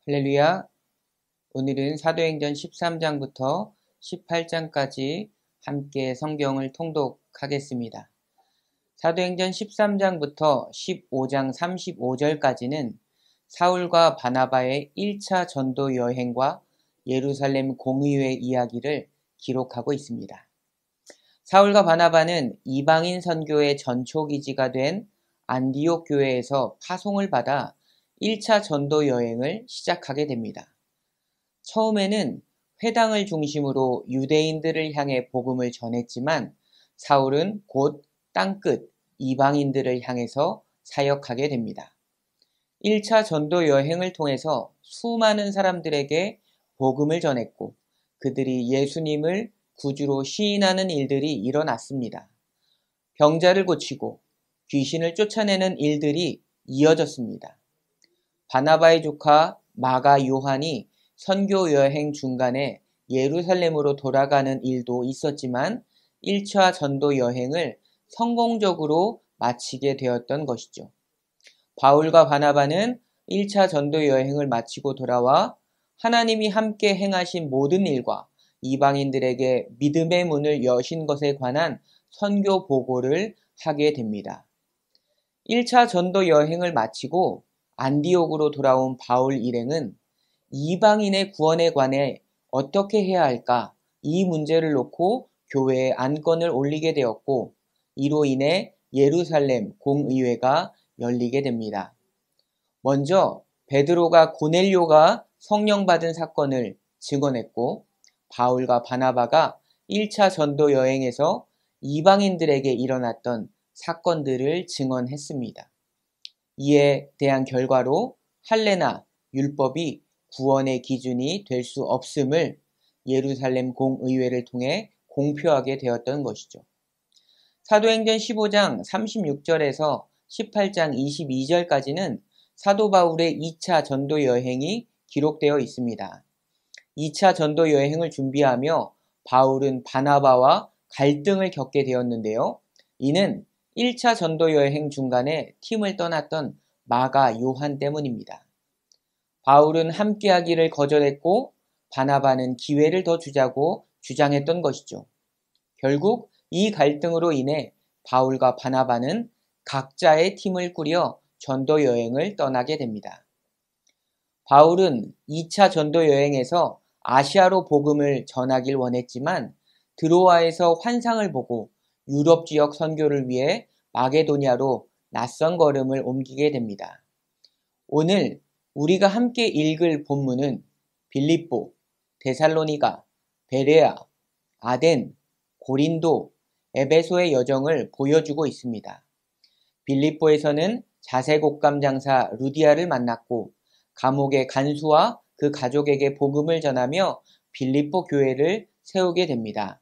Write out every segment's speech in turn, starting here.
할렐루야. 오늘은 사도행전 13장부터 18장까지 함께 성경을 통독하겠습니다. 사도행전 13장부터 15장 35절까지는 사울과 바나바의 1차 전도 여행과 예루살렘 공의회 이야기를 기록하고 있습니다. 사울과 바나바는 이방인 선교의 전초기지가 된 안디옥 교회에서 파송을 받아 1차 전도 여행을 시작하게 됩니다. 처음에는 회당을 중심으로 유대인들을 향해 복음을 전했지만 사울은 곧 땅끝 이방인들을 향해서 사역하게 됩니다. 1차 전도 여행을 통해서 수많은 사람들에게 복음을 전했고 그들이 예수님을 구주로 시인하는 일들이 일어났습니다. 병자를 고치고 귀신을 쫓아내는 일들이 이어졌습니다. 바나바의 조카 마가 요한이 선교 여행 중간에 예루살렘으로 돌아가는 일도 있었지만 1차 전도 여행을 성공적으로 마치게 되었던 것이죠. 바울과 바나바는 1차 전도 여행을 마치고 돌아와 하나님이 함께 행하신 모든 일과 이방인들에게 믿음의 문을 여신 것에 관한 선교 보고를 하게 됩니다. 1차 전도 여행을 마치고 안디옥으로 돌아온 바울 일행은 이방인의 구원에 관해 어떻게 해야 할까 이 문제를 놓고 교회에 안건을 올리게 되었고 이로 인해 예루살렘 공의회가 열리게 됩니다. 먼저 베드로가 고넬료가 성령 받은 사건을 증언했고 바울과 바나바가 1차 전도 여행에서 이방인들에게 일어났던 사건들을 증언했습니다. 이에 대한 결과로 할례나 율법이 구원의 기준이 될 수 없음을 예루살렘 공의회를 통해 공표하게 되었던 것이죠. 사도행전 15장 36절에서 18장 22절까지는 사도 바울의 2차 전도 여행이 기록되어 있습니다. 2차 전도 여행을 준비하며 바울은 바나바와 갈등을 겪게 되었는데요. 이는 1차 전도 여행 중간에 팀을 떠났던 마가 요한 때문입니다. 바울은 함께하기를 거절했고 바나바는 기회를 더 주자고 주장했던 것이죠. 결국 이 갈등으로 인해 바울과 바나바는 각자의 팀을 꾸려 전도 여행을 떠나게 됩니다. 바울은 2차 전도 여행에서 아시아로 복음을 전하길 원했지만 드로아에서 환상을 보고 유럽 지역 선교를 위해 마게도냐로 낯선 걸음을 옮기게 됩니다. 오늘 우리가 함께 읽을 본문은 빌립보, 데살로니가, 베레아, 아덴, 고린도, 에베소의 여정을 보여주고 있습니다. 빌립보에서는 자색옥감 장사 루디아를 만났고 감옥의 간수와 그 가족에게 복음을 전하며 빌립보 교회를 세우게 됩니다.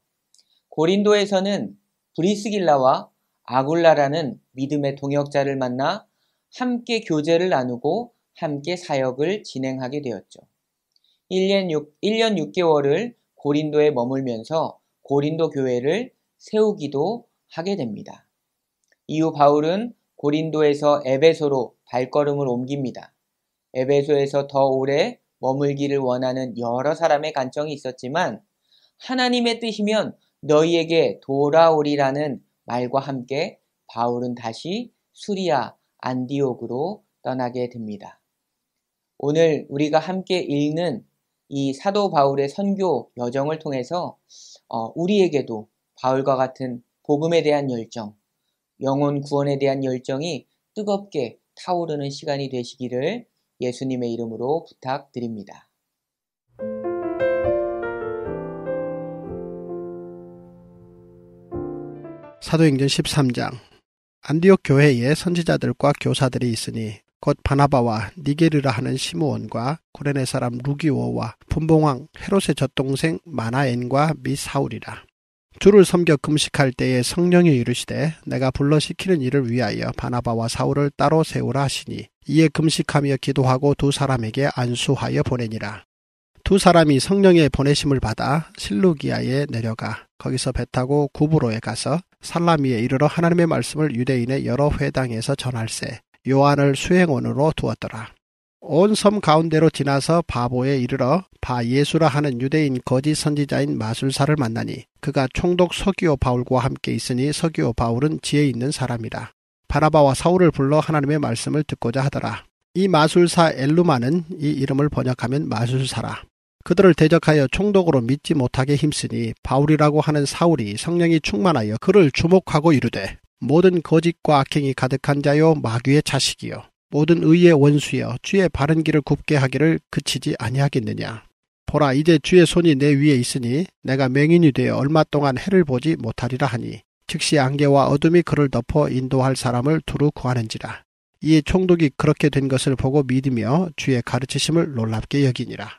고린도에서는 브리스길라와 아굴라라는 믿음의 동역자를 만나 함께 교제를 나누고 함께 사역을 진행하게 되었죠. 1년 6개월을 고린도에 머물면서 고린도 교회를 세우기도 하게 됩니다. 이후 바울은 고린도에서 에베소로 발걸음을 옮깁니다. 에베소에서 더 오래 머물기를 원하는 여러 사람의 간청이 있었지만 하나님의 뜻이면 너희에게 돌아오리라는 말과 함께 바울은 다시 수리아 안디옥으로 떠나게 됩니다. 오늘 우리가 함께 읽는 이 사도 바울의 선교 여정을 통해서 우리에게도 바울과 같은 복음에 대한 열정, 영혼 구원에 대한 열정이 뜨겁게 타오르는 시간이 되시기를 예수님의 이름으로 부탁드립니다. 사도행전 13장 안디옥 교회에 선지자들과 교사들이 있으니 곧 바나바와 니게르라 하는 시므온과 구레네 사람 루기오와 분봉왕 헤롯의 젖동생 마나엔과 및 사울이라. 주를 섬겨 금식할 때에 성령이 이르시되 내가 불러 시키는 일을 위하여 바나바와 사울을 따로 세우라 하시니 이에 금식하며 기도하고 두 사람에게 안수하여 보내니라. 두 사람이 성령의 보내심을 받아 실루기아에 내려가 거기서 배 타고 구브로에 가서 살라미에 이르러 하나님의 말씀을 유대인의 여러 회당에서 전할세 요한을 수행원으로 두었더라. 온 섬 가운데로 지나서 바보에 이르러 바 예수라 하는 유대인 거짓 선지자인 마술사를 만나니 그가 총독 서기오 바울과 함께 있으니 서기오 바울은 지혜 있는 사람이라. 바나바와 사울을 불러 하나님의 말씀을 듣고자 하더라. 이 마술사 엘루마는 이 이름을 번역하면 마술사라. 그들을 대적하여 총독으로 믿지 못하게 힘쓰니 바울이라고 하는 사울이 성령이 충만하여 그를 주목하고 이르되 모든 거짓과 악행이 가득한 자요 마귀의 자식이요 모든 의의 원수여 주의 바른 길을 굽게 하기를 그치지 아니하겠느냐. 보라 이제 주의 손이 내 위에 있으니 내가 맹인이 되어 얼마 동안 해를 보지 못하리라 하니 즉시 안개와 어둠이 그를 덮어 인도할 사람을 두루 구하는지라. 이에 총독이 그렇게 된 것을 보고 믿으며 주의 가르치심을 놀랍게 여기니라.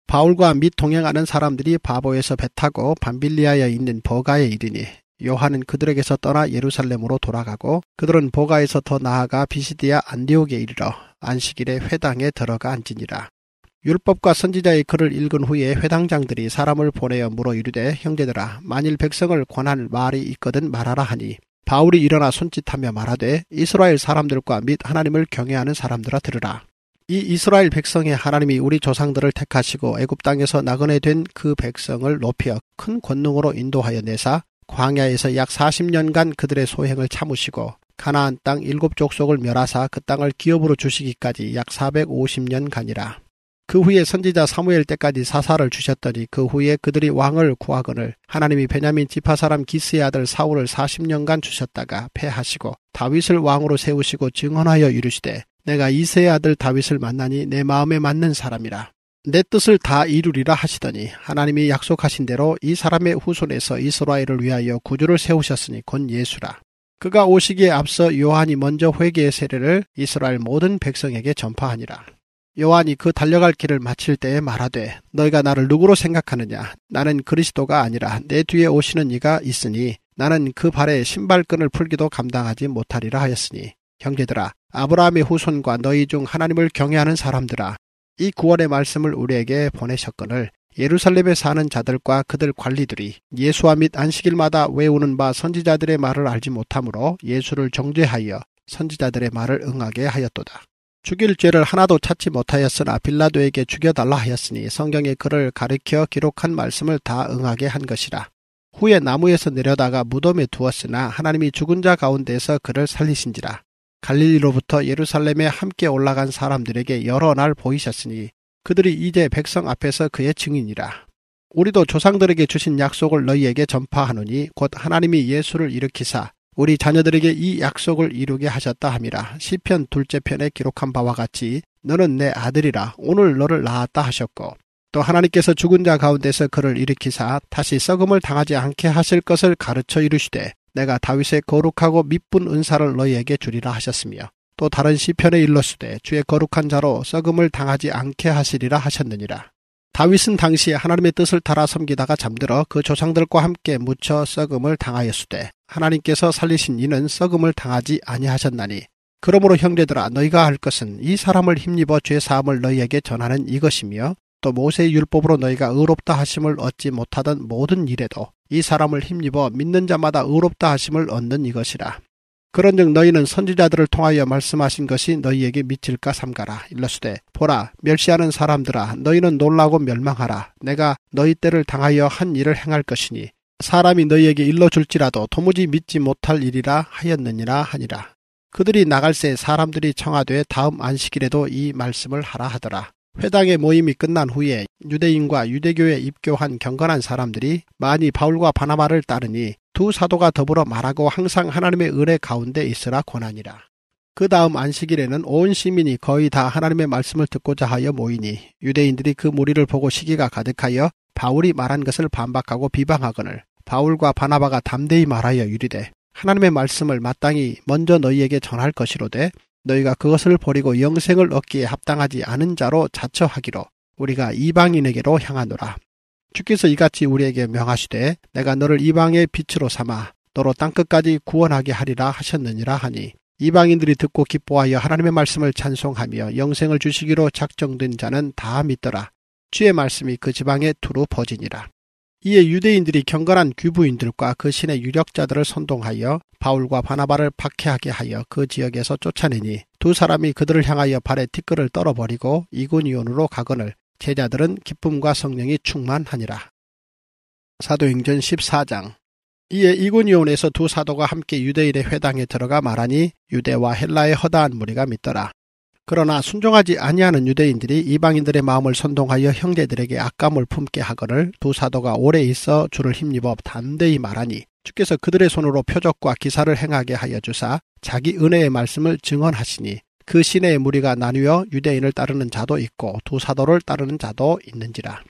바울과 및 동행하는 사람들이 바보에서 배 타고 밤빌리아에 있는 버가에 이르니 요한은 그들에게서 떠나 예루살렘으로 돌아가고 그들은 버가에서 더 나아가 비시디아 안디옥에 이르러 안식일에 회당에 들어가 앉으니라. 율법과 선지자의 글을 읽은 후에 회당장들이 사람을 보내어 물어 이르되 형제들아 만일 백성을 권할 말이 있거든 말하라 하니 바울이 일어나 손짓하며 말하되 이스라엘 사람들과 및 하나님을 경외하는 사람들아 들으라. 이 이스라엘 백성의 하나님이 우리 조상들을 택하시고 애굽 땅에서 나그네 된 그 백성을 높여 큰 권능으로 인도하여 내사 광야에서 약 40년간 그들의 소행을 참으시고 가나안 땅 7족속을 멸하사 그 땅을 기업으로 주시기까지 약 450년간이라. 그 후에 선지자 사무엘 때까지 사사를 주셨더니 그 후에 그들이 왕을 구하거늘 하나님이 베냐민 지파 사람 기스의 아들 사울을 40년간 주셨다가 패하시고 다윗을 왕으로 세우시고 증언하여 이르시되 내가 이새의 아들 다윗을 만나니 내 마음에 맞는 사람이라. 내 뜻을 다 이루리라 하시더니 하나님이 약속하신 대로 이 사람의 후손에서 이스라엘을 위하여 구주를 세우셨으니 곧 예수라. 그가 오시기에 앞서 요한이 먼저 회개의 세례를 이스라엘 모든 백성에게 전파하니라. 요한이 그 달려갈 길을 마칠 때에 말하되 너희가 나를 누구로 생각하느냐. 나는 그리스도가 아니라 내 뒤에 오시는 이가 있으니 나는 그 발에 신발끈을 풀기도 감당하지 못하리라 하였으니 형제들아 아브라함의 후손과 너희 중 하나님을 경외하는 사람들아 이 구원의 말씀을 우리에게 보내셨거늘 예루살렘에 사는 자들과 그들 관리들이 예수와 및 안식일마다 외우는 바 선지자들의 말을 알지 못하므로 예수를 정죄하여 선지자들의 말을 응하게 하였도다. 죽일 죄를 하나도 찾지 못하였으나 빌라도에게 죽여달라 하였으니 성경에 그를 가리켜 기록한 말씀을 다 응하게 한 것이라. 후에 나무에서 내려다가 무덤에 두었으나 하나님이 죽은 자 가운데서 그를 살리신지라. 갈릴리로부터 예루살렘에 함께 올라간 사람들에게 여러 날 보이셨으니 그들이 이제 백성 앞에서 그의 증인이라. 우리도 조상들에게 주신 약속을 너희에게 전파하노니 곧 하나님이 예수를 일으키사 우리 자녀들에게 이 약속을 이루게 하셨다 함이라. 시편 2째 편에 기록한 바와 같이 너는 내 아들이라 오늘 너를 낳았다 하셨고 또 하나님께서 죽은 자 가운데서 그를 일으키사 다시 썩음을 당하지 않게 하실 것을 가르쳐 이르시되 내가 다윗의 거룩하고 미쁜 은사를 너희에게 주리라 하셨으며 또 다른 시편에 일렀으되 주의 거룩한 자로 썩음을 당하지 않게 하시리라 하셨느니라. 다윗은 당시 하나님의 뜻을 따라 섬기다가 잠들어 그 조상들과 함께 묻혀 썩음을 당하였으되 하나님께서 살리신 이는 썩음을 당하지 아니하셨나니 그러므로 형제들아 너희가 할 것은 이 사람을 힘입어 죄 사함을 너희에게 전하는 이것이며 또 모세의 율법으로 너희가 의롭다 하심을 얻지 못하던 모든 일에도 이 사람을 힘입어 믿는 자마다 의롭다 하심을 얻는 이것이라. 그런즉 너희는 선지자들을 통하여 말씀하신 것이 너희에게 미칠까 삼가라. 일러스되 보라 멸시하는 사람들아 너희는 놀라고 멸망하라. 내가 너희 때를 당하여 한 일을 행할 것이니 사람이 너희에게 일러줄지라도 도무지 믿지 못할 일이라 하였느니라 하니라. 그들이 나갈새 사람들이 청하되 다음 안식일에도 이 말씀을 하라 하더라. 회당의 모임이 끝난 후에 유대인과 유대교에 입교한 경건한 사람들이 많이 바울과 바나바를 따르니 두 사도가 더불어 말하고 항상 하나님의 은혜 가운데 있으라 권하니라. 그 다음 안식일에는 온 시민이 거의 다 하나님의 말씀을 듣고자 하여 모이니 유대인들이 그 무리를 보고 시기가 가득하여 바울이 말한 것을 반박하고 비방하거늘 바울과 바나바가 담대히 말하여 이르되 하나님의 말씀을 마땅히 먼저 너희에게 전할 것이로되 너희가 그것을 버리고 영생을 얻기에 합당하지 않은 자로 자처하기로 우리가 이방인에게로 향하노라. 주께서 이같이 우리에게 명하시되 내가 너를 이방의 빛으로 삼아 너로 땅끝까지 구원하게 하리라 하셨느니라 하니 이방인들이 듣고 기뻐하여 하나님의 말씀을 찬송하며 영생을 주시기로 작정된 자는 다 믿더라. 주의 말씀이 그 지방에 두루 퍼지니라. 이에 유대인들이 경건한 귀부인들과 그 신의 유력자들을 선동하여 바울과 바나바를 박해하게 하여 그 지역에서 쫓아내니 두 사람이 그들을 향하여 발에 티끌을 떨어버리고 이고니온으로 가거늘 제자들은 기쁨과 성령이 충만하니라. 사도행전 14장. 이에 이고니온에서 두 사도가 함께 유대인의 회당에 들어가 말하니 유대와 헬라의 허다한 무리가 믿더라. 그러나 순종하지 아니하는 유대인들이 이방인들의 마음을 선동하여 형제들에게 악감을 품게 하거늘 두 사도가 오래 있어 주를 힘입어 담대히 말하니 주께서 그들의 손으로 표적과 기사를 행하게 하여 주사 자기 은혜의 말씀을 증언하시니 그 시내의 무리가 나뉘어 유대인을 따르는 자도 있고 두 사도를 따르는 자도 있는지라.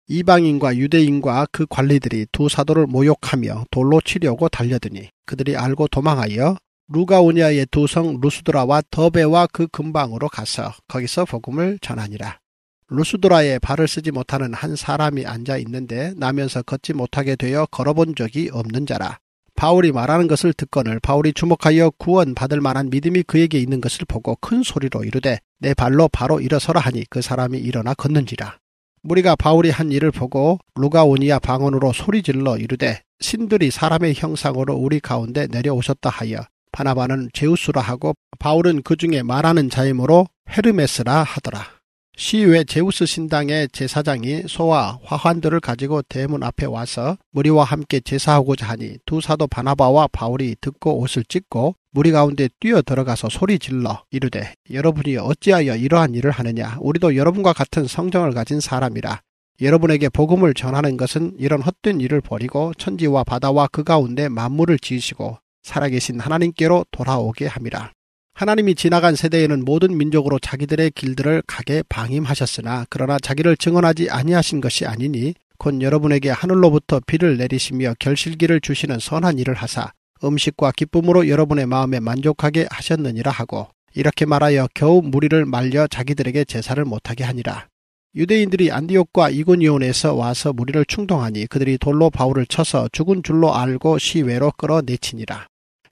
이방인과 유대인과 그 관리들이 두 사도를 모욕하며 돌로 치려고 달려드니 그들이 알고 도망하여 루가오니아의 두 성 루스드라와 더베와 그 근방으로 가서 거기서 복음을 전하니라. 루스드라에 발을 쓰지 못하는 한 사람이 앉아 있는데 나면서 걷지 못하게 되어 걸어본 적이 없는 자라. 바울이 말하는 것을 듣거늘 바울이 주목하여 구원받을 만한 믿음이 그에게 있는 것을 보고 큰 소리로 이르되 내 발로 바로 일어서라 하니 그 사람이 일어나 걷는지라. 무리가 바울이 한 일을 보고 루가오니아 방언으로 소리질러 이르되 신들이 사람의 형상으로 우리 가운데 내려오셨다 하여 바나바는 제우스라 하고 바울은 그 중에 말하는 자이므로 헤르메스라 하더라. 시외 제우스 신당의 제사장이 소와 화환들을 가지고 대문 앞에 와서 무리와 함께 제사하고자 하니 두 사도 바나바와 바울이 듣고 옷을 찢고 무리 가운데 뛰어 들어가서 소리질러 이르되 여러분이 어찌하여 이러한 일을 하느냐. 우리도 여러분과 같은 성정을 가진 사람이라. 여러분에게 복음을 전하는 것은 이런 헛된 일을 버리고 천지와 바다와 그 가운데 만물을 지으시고 살아계신 하나님께로 돌아오게 함이라. 하나님이 지나간 세대에는 모든 민족으로 자기들의 길들을 가게 방임하셨으나 그러나 자기를 증언하지 아니하신 것이 아니니 곧 여러분에게 하늘로부터 비를 내리시며 결실기를 주시는 선한 일을 하사 음식과 기쁨으로 여러분의 마음에 만족하게 하셨느니라 하고 이렇게 말하여 겨우 무리를 말려 자기들에게 제사를 못하게 하니라. 유대인들이 안디옥과 이고니온에서 와서 무리를 충동하니 그들이 돌로 바울을 쳐서 죽은 줄로 알고 시외로 끌어내치니라.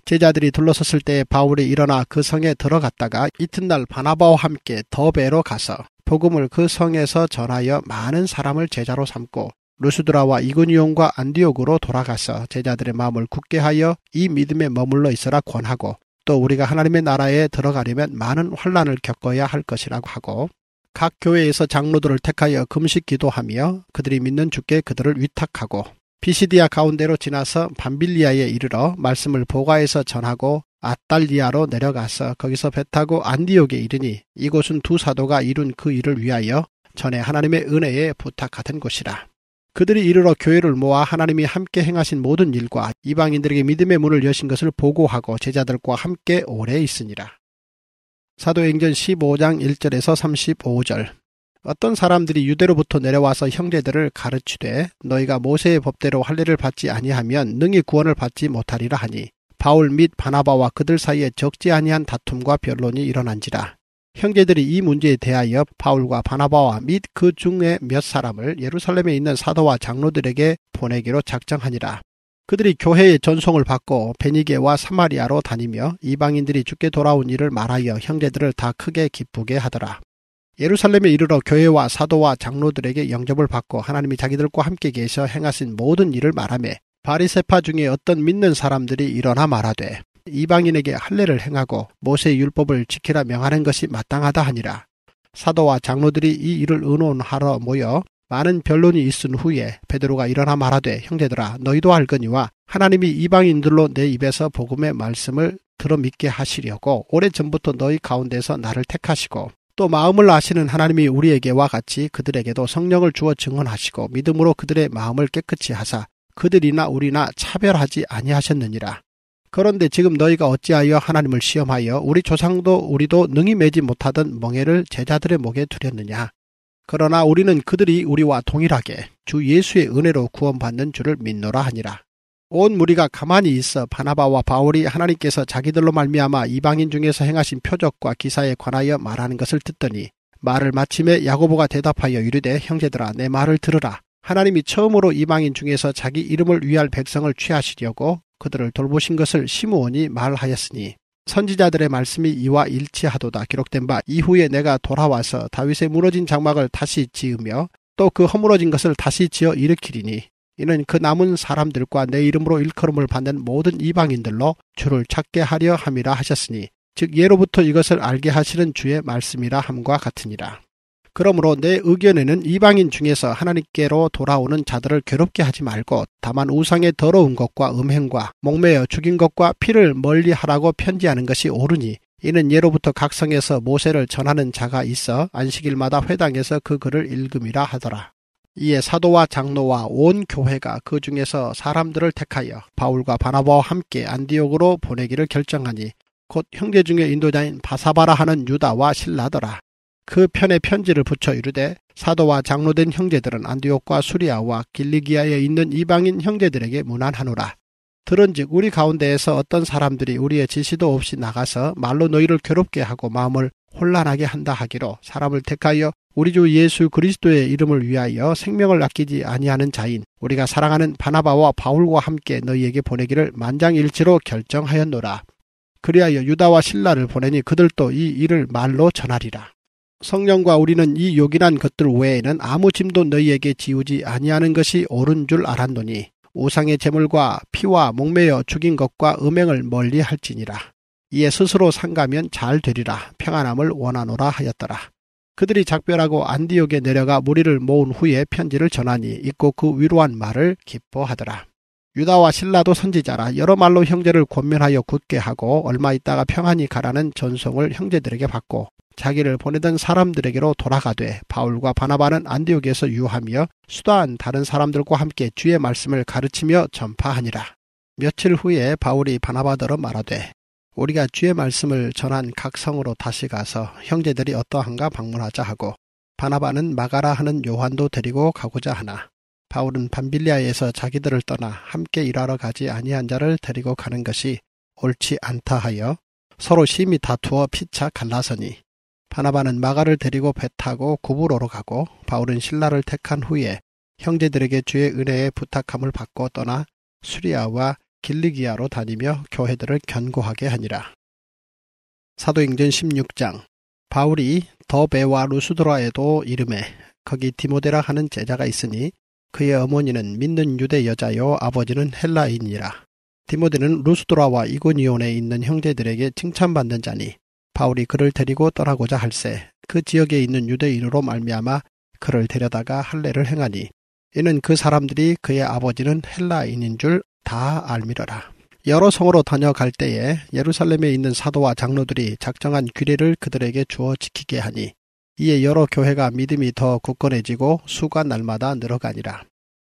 제자들이 둘러섰을 때 바울이 일어나 그 성에 들어갔다가 이튿날 바나바와 함께 더베로 가서 복음을 그 성에서 전하여 많은 사람을 제자로 삼고 루스드라와 이고니온과 안디옥으로 돌아가서 제자들의 마음을 굳게 하여 이 믿음에 머물러 있으라 권하고 또 우리가 하나님의 나라에 들어가려면 많은 환난을 겪어야 할 것이라고 하고 각 교회에서 장로들을 택하여 금식 기도하며 그들이 믿는 주께 그들을 위탁하고 피시디아 가운데로 지나서 밤빌리아에 이르러 말씀을 보가에서 전하고 아달리아로 내려가서 거기서 배 타고 안디옥에 이르니 이곳은 두 사도가 이룬 그 일을 위하여 전에 하나님의 은혜에 부탁하던 곳이라. 그들이 이르러 교회를 모아 하나님이 함께 행하신 모든 일과 이방인들에게 믿음의 문을 여신 것을 보고하고 제자들과 함께 오래 있으니라. 사도행전 15장 1절에서 35절. 어떤 사람들이 유대로부터 내려와서 형제들을 가르치되 너희가 모세의 법대로 할례를 받지 아니하면 능히 구원을 받지 못하리라 하니 바울 및 바나바와 그들 사이에 적지 아니한 다툼과 변론이 일어난지라. 형제들이 이 문제에 대하여 바울과 바나바와 및 그 중에 몇 사람을 예루살렘에 있는 사도와 장로들에게 보내기로 작정하니라. 그들이 교회의 전송을 받고 베니게와 사마리아로 다니며 이방인들이 주께 돌아온 일을 말하여 형제들을 다 크게 기쁘게 하더라. 예루살렘에 이르러 교회와 사도와 장로들에게 영접을 받고 하나님이 자기들과 함께 계셔 행하신 모든 일을 말하며 바리새파 중에 어떤 믿는 사람들이 일어나 말하되 이방인에게 할례를 행하고 모세의 율법을 지키라 명하는 것이 마땅하다 하니라. 사도와 장로들이 이 일을 의논하러 모여 많은 변론이 있은 후에 베드로가 일어나 말하되 형제들아 너희도 알거니와 하나님이 이방인들로 내 입에서 복음의 말씀을 들어 믿게 하시려고 오래전부터 너희 가운데서 나를 택하시고 또 마음을 아시는 하나님이 우리에게와 같이 그들에게도 성령을 주어 증언하시고 믿음으로 그들의 마음을 깨끗이 하사 그들이나 우리나 차별하지 아니하셨느니라. 그런데 지금 너희가 어찌하여 하나님을 시험하여 우리 조상도 우리도 능히 매지 못하던 멍에를 제자들의 목에 두렸느냐. 그러나 우리는 그들이 우리와 동일하게 주 예수의 은혜로 구원받는 줄을 믿노라 하니라. 온 무리가 가만히 있어 바나바와 바울이 하나님께서 자기들로 말미암아 이방인 중에서 행하신 표적과 기사에 관하여 말하는 것을 듣더니 말을 마침에 야고보가 대답하여 이르되 형제들아 내 말을 들으라. 하나님이 처음으로 이방인 중에서 자기 이름을 위할 백성을 취하시려고 그들을 돌보신 것을 시므온이 말하였으니 선지자들의 말씀이 이와 일치하도다. 기록된 바 이후에 내가 돌아와서 다윗의 무너진 장막을 다시 지으며 또 그 허물어진 것을 다시 지어 일으키리니 이는 그 남은 사람들과 내 이름으로 일컬음을 받는 모든 이방인들로 주를 찾게 하려 함이라 하셨으니 즉 예로부터 이것을 알게 하시는 주의 말씀이라 함과 같으니라. 그러므로 내 의견에는 이방인 중에서 하나님께로 돌아오는 자들을 괴롭게 하지 말고 다만 우상의 더러운 것과 음행과 목매어 죽인 것과 피를 멀리하라고 편지하는 것이 옳으니 이는 예로부터 각 성에서 모세를 전하는 자가 있어 안식일마다 회당에서 그 글을 읽음이라 하더라. 이에 사도와 장로와 온 교회가 그 중에서 사람들을 택하여 바울과 바나바와 함께 안디옥으로 보내기를 결정하니 곧 형제 중에 인도자인 바사바라 하는 유다와 실라더라. 그 편에 편지를 붙여 이르되 사도와 장로된 형제들은 안디옥과 수리아와 길리기아에 있는 이방인 형제들에게 문안하노라. 들은즉 우리 가운데에서 어떤 사람들이 우리의 지시도 없이 나가서 말로 너희를 괴롭게 하고 마음을 혼란하게 한다 하기로 사람을 택하여 우리 주 예수 그리스도의 이름을 위하여 생명을 아끼지 아니하는 자인 우리가 사랑하는 바나바와 바울과 함께 너희에게 보내기를 만장일치로 결정하였노라. 그리하여 유다와 실라를 보내니 그들도 이 일을 말로 전하리라. 성령과 우리는 이 요긴한 것들 외에는 아무 짐도 너희에게 지우지 아니하는 것이 옳은 줄 알았노니 우상의 제물과 피와 목매어 죽인 것과 음행을 멀리 할지니라. 이에 스스로 상가면 잘 되리라. 평안함을 원하노라 하였더라. 그들이 작별하고 안디옥에 내려가 무리를 모은 후에 편지를 전하니 읽고 그 위로한 말을 기뻐하더라. 유다와 실라도 선지자라 여러 말로 형제를 권면하여 굳게 하고 얼마 있다가 평안히 가라는 전송을 형제들에게 받고 자기를 보내던 사람들에게로 돌아가되 바울과 바나바는 안디옥에서 유하며 수다한 다른 사람들과 함께 주의 말씀을 가르치며 전파하니라. 며칠 후에 바울이 바나바더러 말하되 우리가 주의 말씀을 전한 각 성으로 다시 가서 형제들이 어떠한가 방문하자 하고 바나바는 마가라 하는 요한도 데리고 가고자 하나 바울은 밤빌리아에서 자기들을 떠나 함께 일하러 가지 아니한 자를 데리고 가는 것이 옳지 않다 하여 서로 심히 다투어 피차 갈라서니 바나바는 마가를 데리고 배 타고 구브로로 가고 바울은 실라를 택한 후에 형제들에게 주의 은혜에 부탁함을 받고 떠나 수리아와 길리기아로 다니며 교회들을 견고하게 하니라. 사도행전 16장 바울이 더베와 루스드라에도 이름에 거기 디모데라 하는 제자가 있으니 그의 어머니는 믿는 유대 여자요 아버지는 헬라인이라. 디모데는 루스드라와 이고니온에 있는 형제들에게 칭찬받는 자니 바울이 그를 데리고 떠나고자 할세 그 지역에 있는 유대인으로 말미암아 그를 데려다가 할례를 행하니 이는 그 사람들이 그의 아버지는 헬라인인 줄 다 알미러라. 여러 성으로 다녀갈 때에 예루살렘에 있는 사도와 장로들이 작정한 규례를 그들에게 주어 지키게 하니 이에 여러 교회가 믿음이 더 굳건해지고 수가 날마다 늘어가니라.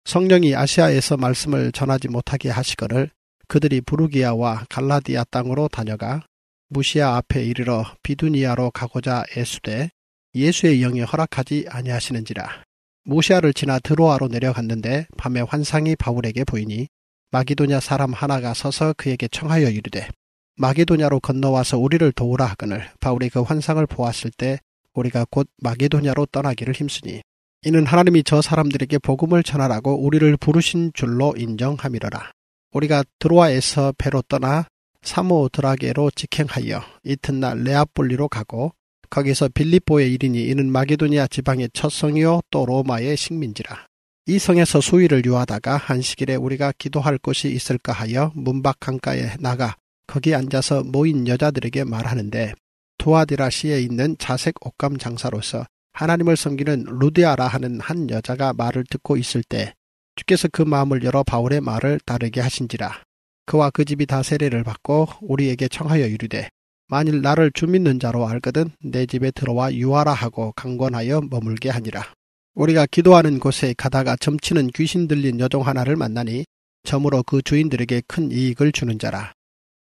성령이 아시아에서 말씀을 전하지 못하게 하시거늘 그들이 부르기아와 갈라디아 땅으로 다녀가 무시아 앞에 이르러 비두니아로 가고자 애수되 예수의 영이 허락하지 아니하시는지라. 무시아를 지나 드로아로 내려갔는데 밤에 환상이 바울에게 보이니 마게도냐 사람 하나가 서서 그에게 청하여 이르되 마게도냐로 건너와서 우리를 도우라 하거늘 바울이 그 환상을 보았을 때 우리가 곧 마게도냐로 떠나기를 힘쓰니 이는 하나님이 저 사람들에게 복음을 전하라고 우리를 부르신 줄로 인정함이러라. 우리가 드로아에서 배로 떠나 사모드라게로 직행하여 이튿날 레아폴리로 가고 거기서 빌립보에 이르니 이는 마게도냐 지방의 첫 성이요 또 로마의 식민지라. 이 성에서 수일을 유하다가 안식일에 우리가 기도할 곳이 있을까 하여 문밖 강가에 나가 거기 앉아서 모인 여자들에게 말하는데 두아디라시에 있는 자색 옷감 장사로서 하나님을 섬기는 루디아라 하는 한 여자가 말을 듣고 있을 때 주께서 그 마음을 열어 바울의 말을 따르게 하신지라. 그와 그 집이 다 세례를 받고 우리에게 청하여 이르되 만일 나를 주 믿는 자로 알거든 내 집에 들어와 유하라 하고 강권하여 머물게 하니라. 우리가 기도하는 곳에 가다가 점치는 귀신 들린 여종 하나를 만나니 점으로 그 주인들에게 큰 이익을 주는 자라.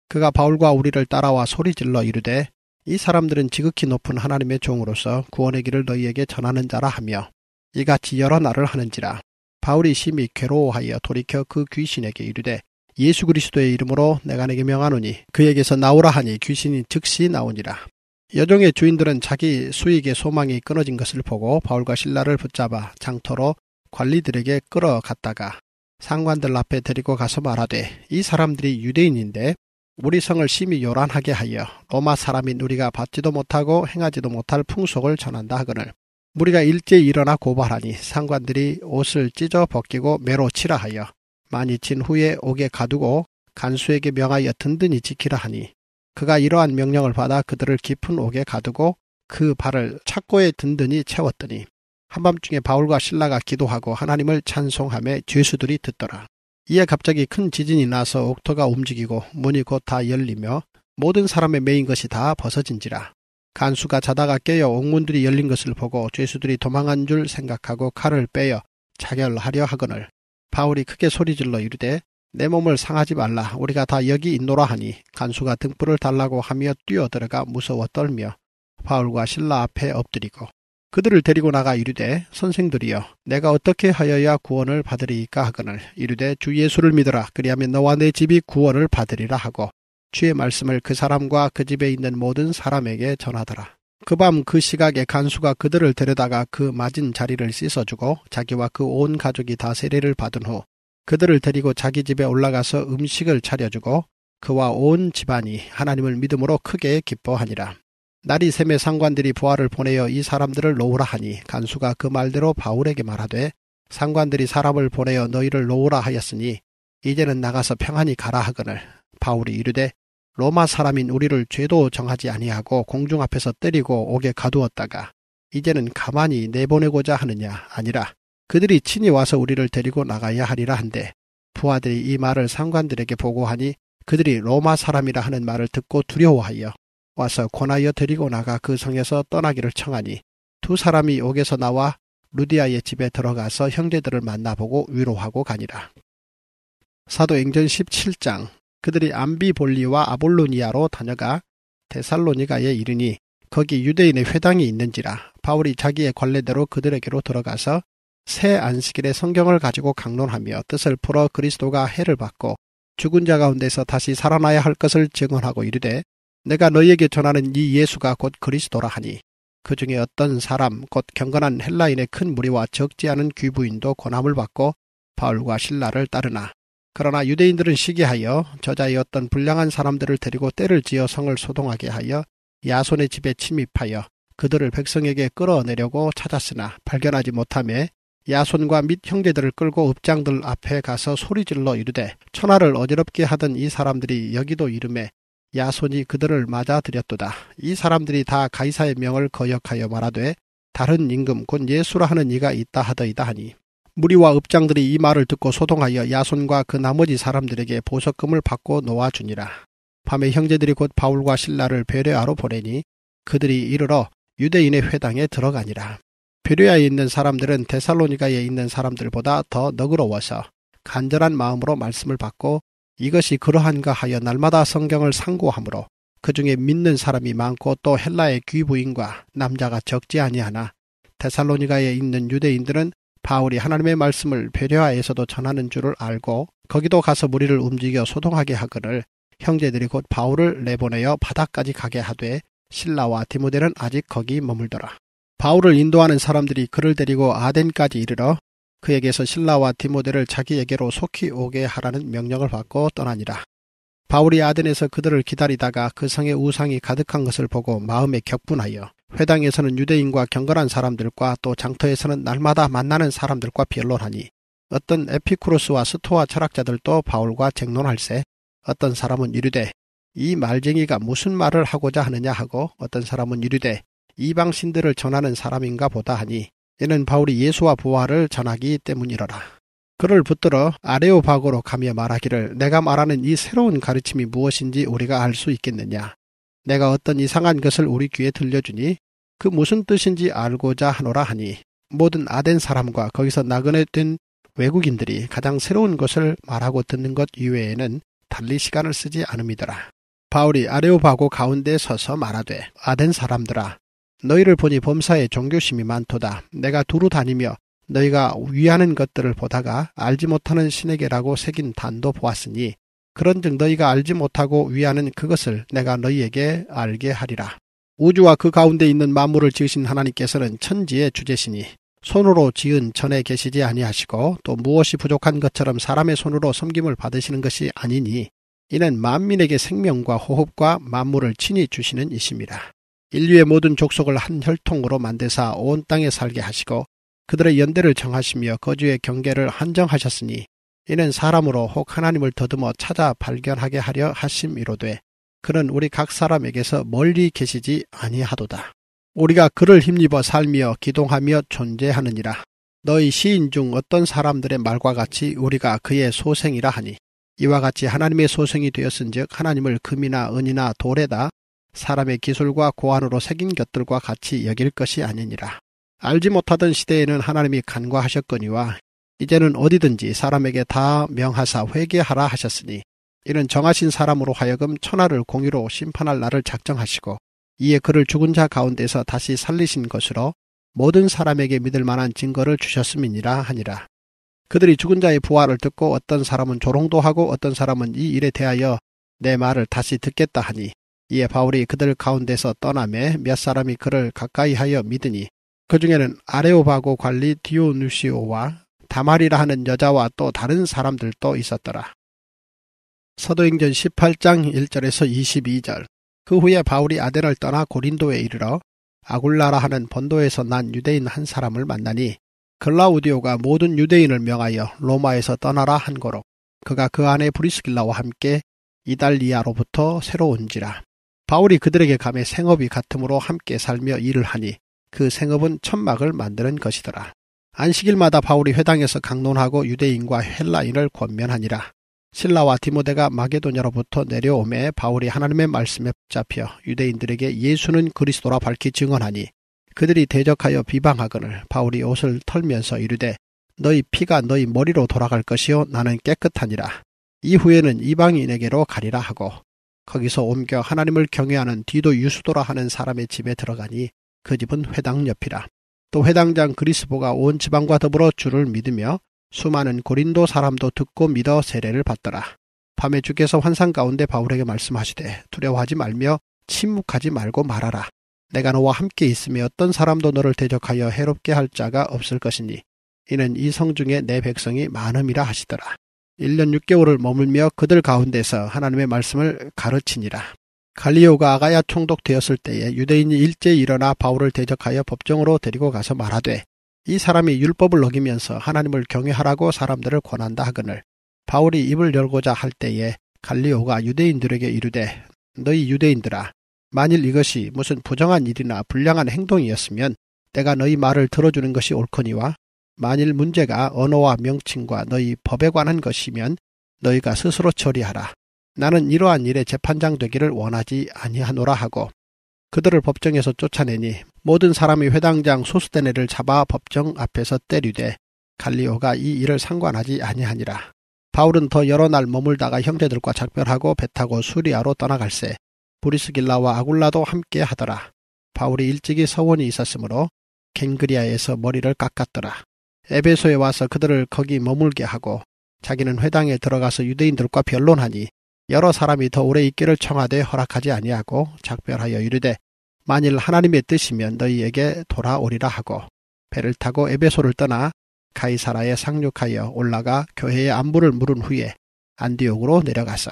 그가 바울과 우리를 따라와 소리질러 이르되 이 사람들은 지극히 높은 하나님의 종으로서 구원의 길을 너희에게 전하는 자라 하며 이같이 여러 날을 하는지라. 바울이 심히 괴로워하여 돌이켜 그 귀신에게 이르되 예수 그리스도의 이름으로 내가 내게 명하노니 그에게서 나오라 하니 귀신이 즉시 나오니라. 여종의 주인들은 자기 수익의 소망이 끊어진 것을 보고 바울과 실라를 붙잡아 장터로 관리들에게 끌어갔다가 상관들 앞에 데리고 가서 말하되 이 사람들이 유대인인데 우리 성을 심히 요란하게 하여 로마 사람인 우리가 받지도 못하고 행하지도 못할 풍속을 전한다 하거늘 무리가 일제히 일어나 고발하니 상관들이 옷을 찢어 벗기고 매로 치라 하여 많이 친 후에 옥에 가두고 간수에게 명하여 든든히 지키라 하니 그가 이러한 명령을 받아 그들을 깊은 옥에 가두고 그 발을 착고에 든든히 채웠더니 한밤중에 바울과 실라가 기도하고 하나님을 찬송하며 죄수들이 듣더라. 이에 갑자기 큰 지진이 나서 옥토가 움직이고 문이 곧 다 열리며 모든 사람의 매인 것이 다 벗어진지라. 간수가 자다가 깨어 옥문들이 열린 것을 보고 죄수들이 도망한 줄 생각하고 칼을 빼어 자결하려 하거늘 바울이 크게 소리질러 이르되 내 몸을 상하지 말라 우리가 다 여기 있노라 하니 간수가 등불을 달라고 하며 뛰어들어가 무서워 떨며 바울과 실라 앞에 엎드리고 그들을 데리고 나가 이르되 선생들이여 내가 어떻게 하여야 구원을 받으리이까 하거늘 이르되 주 예수를 믿으라 그리하면 너와 내 집이 구원을 받으리라 하고 주의 말씀을 그 사람과 그 집에 있는 모든 사람에게 전하더라. 그 밤 그 시각에 간수가 그들을 데려다가 그 맞은 자리를 씻어주고 자기와 그 온 가족이 다 세례를 받은 후 그들을 데리고 자기 집에 올라가서 음식을 차려주고 그와 온 집안이 하나님을 믿음으로 크게 기뻐하니라. 날이 새매 상관들이 부하를 보내어 이 사람들을 놓으라 하니 간수가 그 말대로 바울에게 말하되 상관들이 사람을 보내어 너희를 놓으라 하였으니 이제는 나가서 평안히 가라 하거늘 바울이 이르되 로마 사람인 우리를 죄도 정하지 아니하고 공중 앞에서 때리고 옥에 가두었다가 이제는 가만히 내보내고자 하느냐 아니라 그들이 친히 와서 우리를 데리고 나가야 하리라 한데 부하들이 이 말을 상관들에게 보고하니 그들이 로마 사람이라 하는 말을 듣고 두려워하여 와서 권하여 데리고 나가 그 성에서 떠나기를 청하니 두 사람이 옥에서 나와 루디아의 집에 들어가서 형제들을 만나보고 위로하고 가니라. 사도행전 17장 그들이 암비볼리와 아볼로니아로 다녀가 데살로니가에 이르니 거기 유대인의 회당이 있는지라 바울이 자기의 관례대로 그들에게로 들어가서 새 안식일에 성경을 가지고 강론하며 뜻을 풀어 그리스도가 해를 받고 죽은 자 가운데서 다시 살아나야 할 것을 증언하고 이르되 내가 너희에게 전하는 이 예수가 곧 그리스도라 하니 그 중에 어떤 사람 곧 경건한 헬라인의 큰 무리와 적지 않은 귀부인도 권함을 받고 바울과 실라를 따르나 그러나 유대인들은 시기하여 저자의 어떤 불량한 사람들을 데리고 때를 지어 성을 소동하게 하여 야손의 집에 침입하여 그들을 백성에게 끌어내려고 찾았으나 발견하지 못하며 야손과 및 형제들을 끌고 읍장들 앞에 가서 소리질러 이르되 천하를 어지럽게 하던 이 사람들이 여기도 이름에 야손이 그들을 맞아들였도다. 이 사람들이 다 가이사의 명을 거역하여 말하되 다른 임금 곧 예수라 하는 이가 있다 하더이다 하니 무리와 읍장들이 이 말을 듣고 소동하여 야손과 그 나머지 사람들에게 보석금을 받고 놓아주니라. 밤에 형제들이 곧 바울과 실라를 베레아로 보내니 그들이 이르러 유대인의 회당에 들어가니라. 베레아에 있는 사람들은 데살로니가에 있는 사람들보다 더 너그러워서 간절한 마음으로 말씀을 받고 이것이 그러한가 하여 날마다 성경을 상고하므로 그 중에 믿는 사람이 많고 또 헬라의 귀부인과 남자가 적지 아니하나 데살로니가에 있는 유대인들은 바울이 하나님의 말씀을 베레아에서도 전하는 줄을 알고 거기도 가서 무리를 움직여 소동하게 하거늘 형제들이 곧 바울을 내보내어 바다까지 가게 하되 실라와 디모데는 아직 거기 머물더라. 바울을 인도하는 사람들이 그를 데리고 아덴까지 이르러 그에게서 실라와 디모데를 자기에게로 속히 오게 하라는 명령을 받고 떠나니라. 바울이 아덴에서 그들을 기다리다가 그 성에 우상이 가득한 것을 보고 마음에 격분하여 회당에서는 유대인과 경건한 사람들과 또 장터에서는 날마다 만나는 사람들과 변론하니 어떤 에피쿠로스와 스토아 철학자들도 바울과 쟁론할세 어떤 사람은 이르되 이 말쟁이가 무슨 말을 하고자 하느냐 하고 어떤 사람은 이르되 이방 신들을 전하는 사람인가 보다 하니 이는 바울이 예수와 부활을 전하기 때문이로라. 그를 붙들어 아레오바고로 가며 말하기를 내가 말하는 이 새로운 가르침이 무엇인지 우리가 알 수 있겠느냐. 내가 어떤 이상한 것을 우리 귀에 들려주니 그 무슨 뜻인지 알고자 하노라 하니 모든 아덴 사람과 거기서 나그네 된 외국인들이 가장 새로운 것을 말하고 듣는 것 이외에는 달리 시간을 쓰지 않음이더라. 바울이 아레오바고 가운데 서서 말하되 아덴 사람들아 너희를 보니 범사에 종교심이 많도다. 내가 두루 다니며 너희가 위하는 것들을 보다가 알지 못하는 신에게라고 새긴 단도 보았으니 그런즉 너희가 알지 못하고 위하는 그것을 내가 너희에게 알게 하리라. 우주와 그 가운데 있는 만물을 지으신 하나님께서는 천지의 주제시니 손으로 지은 전에 계시지 아니하시고 또 무엇이 부족한 것처럼 사람의 손으로 섬김을 받으시는 것이 아니니 이는 만민에게 생명과 호흡과 만물을 친히 주시는 이심이라. 인류의 모든 족속을 한 혈통으로 만드사 온 땅에 살게 하시고 그들의 연대를 정하시며 거주의 경계를 한정하셨으니 이는 사람으로 혹 하나님을 더듬어 찾아 발견하게 하려 하심이로되 그는 우리 각 사람에게서 멀리 계시지 아니하도다. 우리가 그를 힘입어 살며 기동하며 존재하느니라. 너희 시인 중 어떤 사람들의 말과 같이 우리가 그의 소생이라 하니 이와 같이 하나님의 소생이 되었은즉 하나님을 금이나 은이나 돌에다 사람의 기술과 고안으로 새긴 것들과 같이 여길 것이 아니니라. 알지 못하던 시대에는 하나님이 간과하셨거니와 이제는 어디든지 사람에게 다 명하사 회개하라 하셨으니 이는 정하신 사람으로 하여금 천하를 공의로 심판할 날을 작정하시고 이에 그를 죽은 자 가운데서 다시 살리신 것으로 모든 사람에게 믿을 만한 증거를 주셨음이니라 하니라. 그들이 죽은 자의 부활을 듣고 어떤 사람은 조롱도 하고 어떤 사람은 이 일에 대하여 내 말을 다시 듣겠다 하니 이에 바울이 그들 가운데서 떠나매 몇 사람이 그를 가까이하여 믿으니 그 중에는 아레오바고 관리 디오누시오와 다말이라 하는 여자와 또 다른 사람들도 있었더라. 사도행전 18장 1절에서 22절. 그 후에 바울이 아덴을 떠나 고린도에 이르러 아굴라라 하는 본도에서 난 유대인 한 사람을 만나니 글라우디오가 모든 유대인을 명하여 로마에서 떠나라 한 거로 그가 그 안에 브리스길라와 함께 이달리아로부터 새로 온지라. 바울이 그들에게 감해 생업이 같으므로 함께 살며 일을 하니 그 생업은 천막을 만드는 것이더라. 안식일마다 바울이 회당에서 강론하고 유대인과 헬라인을 권면하니라. 실라와 디모데가 마게도냐로부터 내려오매 바울이 하나님의 말씀에 붙잡혀 유대인들에게 예수는 그리스도라 밝히 증언하니 그들이 대적하여 비방하거늘 바울이 옷을 털면서 이르되 너희 피가 너희 머리로 돌아갈 것이요 나는 깨끗하니라. 이후에는 이방인에게로 가리라 하고 거기서 옮겨 하나님을 경외하는 디도 유수도라 하는 사람의 집에 들어가니 그 집은 회당 옆이라. 또 회당장 그리스보가 온 지방과 더불어 주를 믿으며 수많은 고린도 사람도 듣고 믿어 세례를 받더라. 밤에 주께서 환상 가운데 바울에게 말씀하시되 두려워하지 말며 침묵하지 말고 말하라. 내가 너와 함께 있으며 어떤 사람도 너를 대적하여 해롭게 할 자가 없을 것이니 이는 이 성 중에 내 백성이 많음이라 하시더라. 1년 6개월을 머물며 그들 가운데서 하나님의 말씀을 가르치니라. 갈리오가 아가야 총독되었을 때에 유대인이 일제히 일어나 바울을 대적하여 법정으로 데리고 가서 말하되 이 사람이 율법을 어기면서 하나님을 경외하라고 사람들을 권한다 하거늘 바울이 입을 열고자 할 때에 갈리오가 유대인들에게 이르되 너희 유대인들아 만일 이것이 무슨 부정한 일이나 불량한 행동이었으면 내가 너희 말을 들어주는 것이 옳거니와 만일 문제가 언어와 명칭과 너희 법에 관한 것이면 너희가 스스로 처리하라. 나는 이러한 일에 재판장 되기를 원하지 아니하노라 하고 그들을 법정에서 쫓아내니 모든 사람이 회당장 소스데네를 잡아 법정 앞에서 때리되 갈리오가 이 일을 상관하지 아니하니라. 바울은 더 여러 날 머물다가 형제들과 작별하고 배 타고 수리아로 떠나갈새 브리스길라와 아굴라도 함께 하더라. 바울이 일찍이 서원이 있었으므로 갱그리아에서 머리를 깎았더라. 에베소에 와서 그들을 거기 머물게 하고 자기는 회당에 들어가서 유대인들과 변론하니 여러 사람이 더 오래 있기를 청하되 허락하지 아니하고 작별하여 이르되 만일 하나님의 뜻이면 너희에게 돌아오리라 하고 배를 타고 에베소를 떠나 가이사라에 상륙하여 올라가 교회의 안부를 물은 후에 안디옥으로 내려가서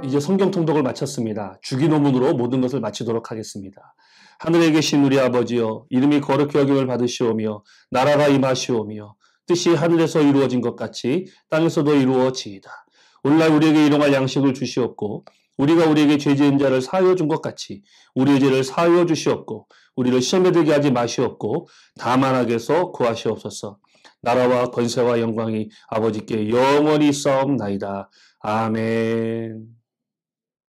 이제 성경 통독을 마쳤습니다. 주기도문으로 모든 것을 마치도록 하겠습니다. 하늘에 계신 우리 아버지여 이름이 거룩히 여김을 받으시오며 나라가 임하시오며 뜻이 하늘에서 이루어진 것 같이 땅에서도 이루어지이다. 오늘날 우리에게 일용할 양식을 주시옵고 우리가 우리에게 죄 지은 자를 사하여 준 것 같이 우리의 죄를 사하여 주시옵고 우리를 시험에 들게 하지 마시옵고 다만 악에서 구하시옵소서. 나라와 권세와 영광이 아버지께 영원히 있사옵나이다. 아멘.